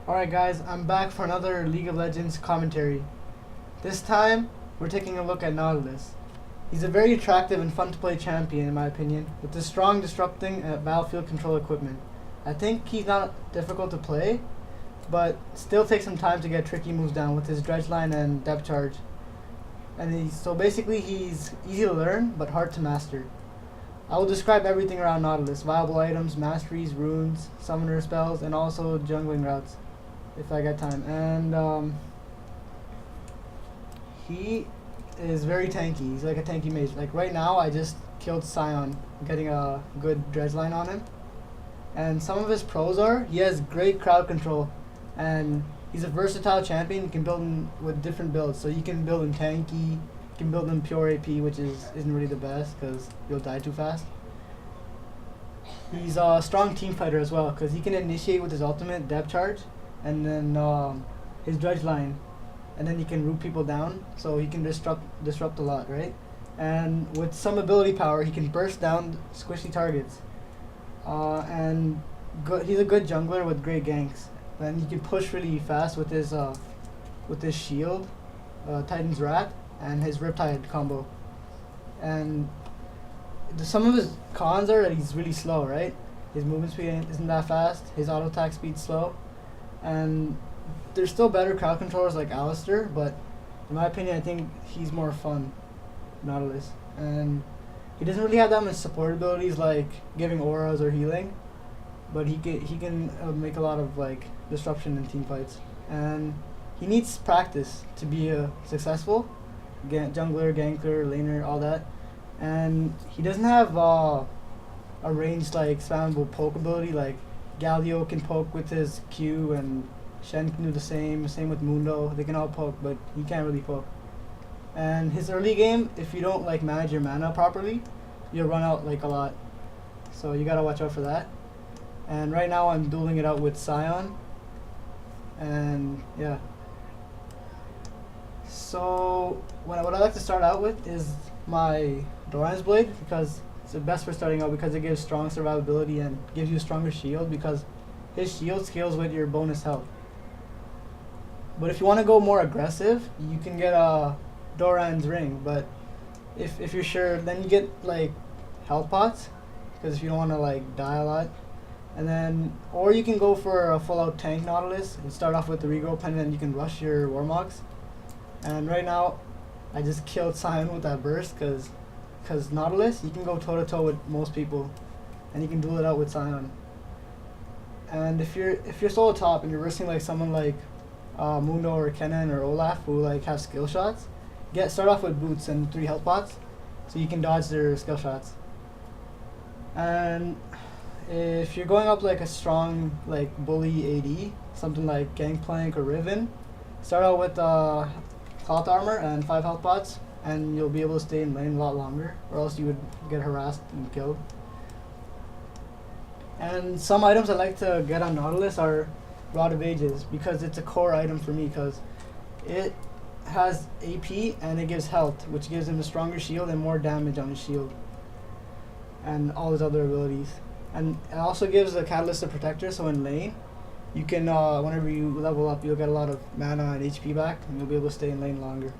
Alright guys, I'm back for another League of Legends commentary. This time, we're taking a look at Nautilus. He's a very attractive and fun to play champion in my opinion, with his strong disrupting battlefield control equipment. I think he's not difficult to play, but still takes some time to get tricky moves down with his dredge line and depth charge. So basically he's easy to learn, but hard to master. I will describe everything around Nautilus: viable items, masteries, runes, summoner spells, and also jungling routes, if I get time. And he is very tanky. He's like a tanky mage. Like right now, I just killed Sion, getting a good dredge line on him. And some of his pros are he has great crowd control, and he's a versatile champion. You can build him with different builds. So you can build him tanky, you can build him pure AP, which isn't really the best because you'll die too fast. He's a strong team fighter as well because he can initiate with his ultimate depth charge, and then his dredge line, and then he can root people down, so he can disrupt a lot, right? And with some ability power, he can burst down squishy targets. And he's a good jungler with great ganks. Then he can push really fast with his shield, Titan's Rat, and his Riptide combo. And some of his cons are that he's really slow, right? His movement speed isn't that fast. His auto attack speed's slow, and there's still better crowd controllers like Alistair, but in my opinion, I think he's more fun, Nautilus. And he doesn't really have that much support abilities like giving auras or healing, but he can make a lot of like disruption in team fights. And he needs practice to be successful, jungler, gankler, laner, all that. And he doesn't have a ranged like spammable poke ability. Like Galio can poke with his Q, and Shen can do the same. Same with Mundo. They can all poke, but he can't really poke. And his early game, if you don't like manage your mana properly, you'll run out like a lot. So you gotta watch out for that. And right now I'm dueling it out with Sion. And yeah. So what I like to start out with is my Doran's Blade, because it's the best for starting out because it gives strong survivability and gives you a stronger shield because his shield scales with your bonus health. But if you want to go more aggressive, you can get a Doran's Ring, but if you're sure, then you get like health pots, because if you don't want to like die a lot. And then, or you can go for a full out tank Nautilus and start off with the regrow pen, and you can rush your Warmogs. And right now I just killed Sion with that burst because Nautilus, you can go toe to toe with most people, and you can duel it out with Sion. And if you're solo top and you're versing like someone like Mundo or Kennen or Olaf who like have skill shots, start off with boots and 3 health pots, so you can dodge their skill shots. And if you're going up like a strong like bully AD, something like Gangplank or Riven, start out with cloth armor and 5 health pots, and you'll be able to stay in lane a lot longer, or else you would get harassed and killed. And some items I like to get on Nautilus are Rod of Ages, because it's a core item for me, because it has AP and it gives health, which gives him a stronger shield and more damage on his shield, and all his other abilities. And it also gives a Catalyst of Protector, so in lane, you can, whenever you level up, you'll get a lot of mana and HP back, and you'll be able to stay in lane longer.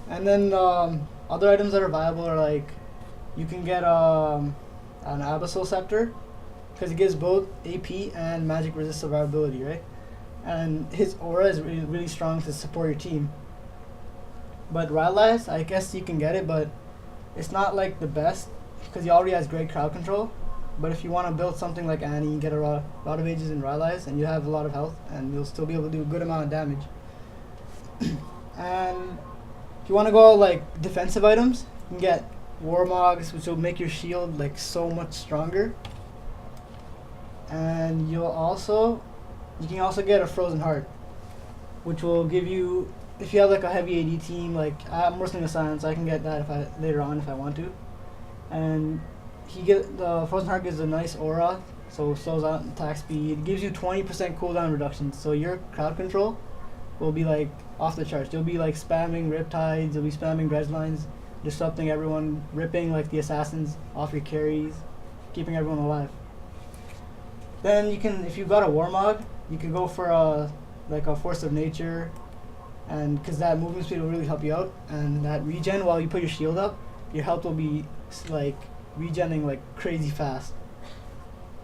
And then other items that are viable are like, you can get an Abyssal Scepter, because it gives both AP and magic resist survivability, right? And his aura is really, really strong to support your team. But Rylai's, I guess you can get it, but it's not like the best, because he already has great crowd control. But if you want to build something like Annie, you get a lot of Ages in Rylai's, and you have a lot of health, and you'll still be able to do a good amount of damage. And if you want to go like defensive items, you can get Warmogs, which will make your shield like so much stronger. And you can also get a Frozen Heart, which will give you, if you have like a heavy AD team, like I'm working with Sion, so I can get that later on if I want to. And the Frozen Heart gives a nice aura, so it slows out attack speed. It gives you 20% cooldown reduction, so your crowd control will be like off the charts. You'll be like spamming Riptides, you'll be spamming dredge lines, disrupting everyone, ripping like the assassins off your carries, keeping everyone alive. Then you can, if you got a Warmog, you can go for a like a Force of Nature, and because that movement speed will really help you out, and that regen while you put your shield up, your health will be like regenning like crazy fast.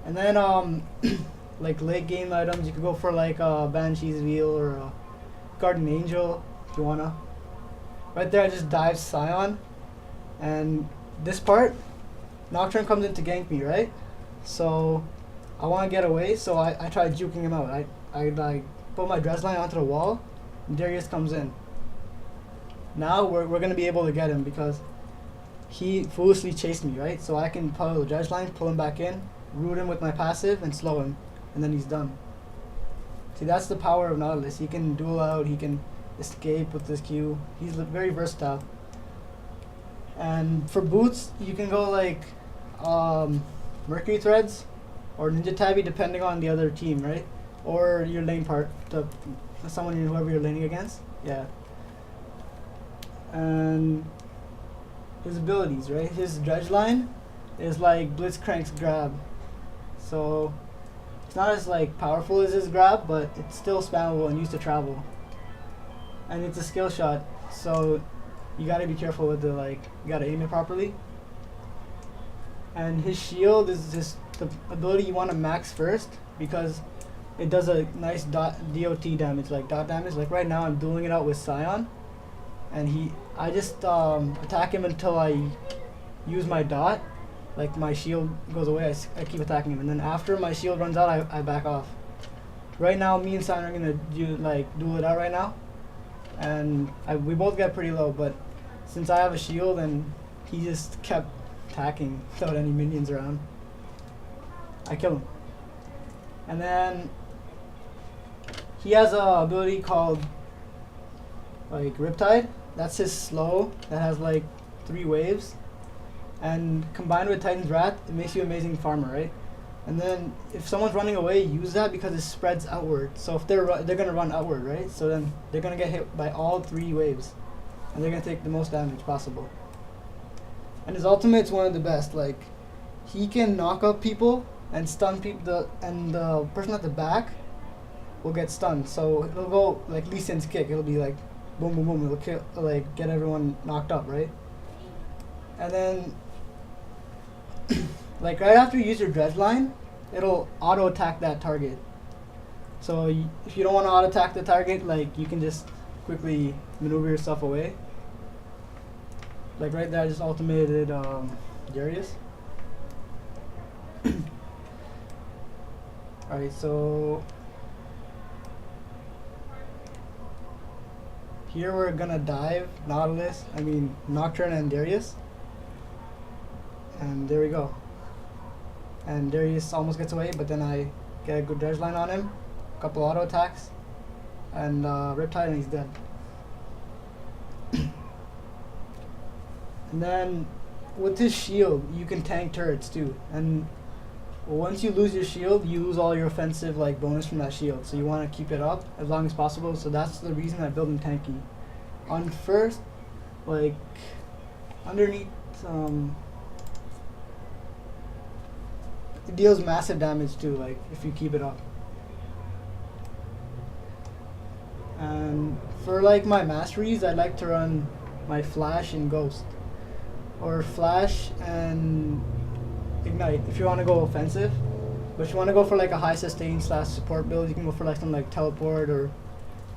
And then like late game items, you could go for like a Banshee's Wheel or a Guardian Angel if you wanna. Right there, I just dive Scion, and this part, Nocturne comes in to gank me, right? So I want to get away, so I try juking him out. I like put my Dredgeline onto the wall, and Darius comes in. Now we're gonna be able to get him because he foolishly chased me, right? So I can follow the Dredgeline, pull him back in, root him with my passive, and slow him, and then he's done. See, that's the power of Nautilus. He can duel out, he can escape with this Q. He's very versatile. And for boots, you can go like Mercury Threads or Ninja Tabby, depending on the other team, right? Or your lane part, whoever you're laning against. Yeah. And his abilities, right? His Dredgeline is like Blitzcrank's grab. So it's not as like powerful as his grab, but it's still spammable and used to travel. And it's a skill shot, so you gotta be careful with the you gotta aim it properly. And his shield is just the ability you want to max first because it does a nice DOT damage, like dot damage. Like right now I'm dueling it out with Scion, and I just attack him until I use my dot, like my shield goes away, I keep attacking him, and then after my shield runs out, I back off. Right now me and Scion are gonna duel it out right now, and we both get pretty low, but since I have a shield and he just kept attacking without any minions around, I kill him. And then he has a ability called like Riptide. That's his slow that has like 3 waves, and combined with Titan's Wrath, it makes you an amazing farmer, right? And then if someone's running away, use that because it spreads outward. So if they're gonna run outward, right? So then they're gonna get hit by all 3 waves, and they're gonna take the most damage possible. And his ultimate's one of the best. Like, he can knock up people and stun people, and the person at the back will get stunned. So it'll go like Lee Sin's kick. It'll be like boom, boom, boom. It'll kill, like get everyone knocked up, right? And then like right after you use your Dredgeline, it'll auto attack that target. So if you don't want to auto attack the target, like you can just quickly maneuver yourself away. Like right there, I just ultimated Darius. Alright, so here we're gonna dive Nocturne and Darius. And there we go. And Darius almost gets away, but then I get a good Dredgeline on him, a couple auto attacks, and Riptide, and he's dead. And then with his shield, you can tank turrets too. And once you lose your shield, you lose all your offensive bonus from that shield. So you want to keep it up as long as possible. So that's the reason I build him tanky. On first, underneath, it deals massive damage too. If you keep it up. And for my masteries, I like to run my Flash and Ghost, or Flash and Ignite if you want to go offensive. But if you want to go for a high sustain / support build, you can go for something like Teleport or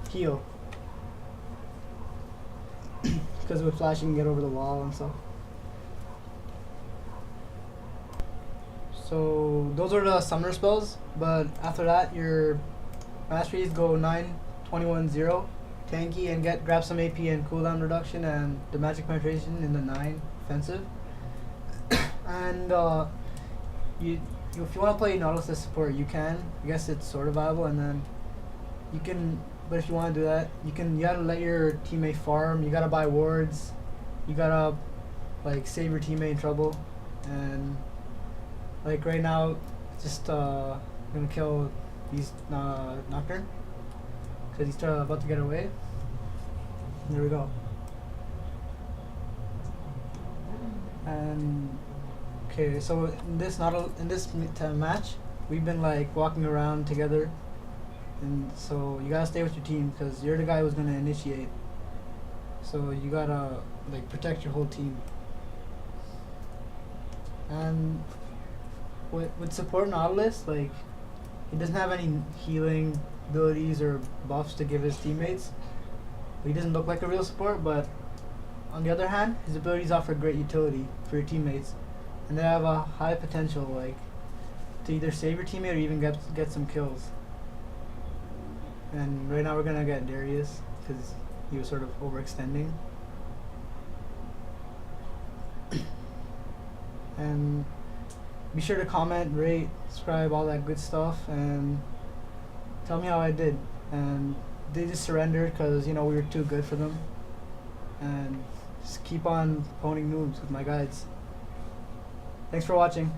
Heal. Because with Flash you can get over the wall and stuff. So those are the summoner spells, but after that your masteries go 9, 21, 0, tanky, and grab some AP and cooldown reduction and the magic penetration in the 9 offensive. And if you want to play Nautilus as support, you can. I guess it's sort of viable, and then you can. But if you want to do that, you gotta let your teammate farm. You gotta buy wards. You gotta save your teammate in trouble. And right now, just gonna kill these Nocturne because he's about to get away. There we go. And okay, so in this match, we've been like walking around together, and so you gotta stay with your team because you're the guy who's gonna initiate. So you gotta like protect your whole team. And with support Nautilus, like he doesn't have any healing abilities or buffs to give his teammates. He doesn't look like a real support, but on the other hand, his abilities offer great utility for your teammates, and they have a high potential, like to either save your teammate or even get some kills. And right now we're gonna get Darius because he was sort of overextending. And be sure to comment, rate, subscribe, all that good stuff, and tell me how I did. And they just surrendered because, you know, we were too good for them. And just keep on pwning noobs with my guides. Thanks for watching.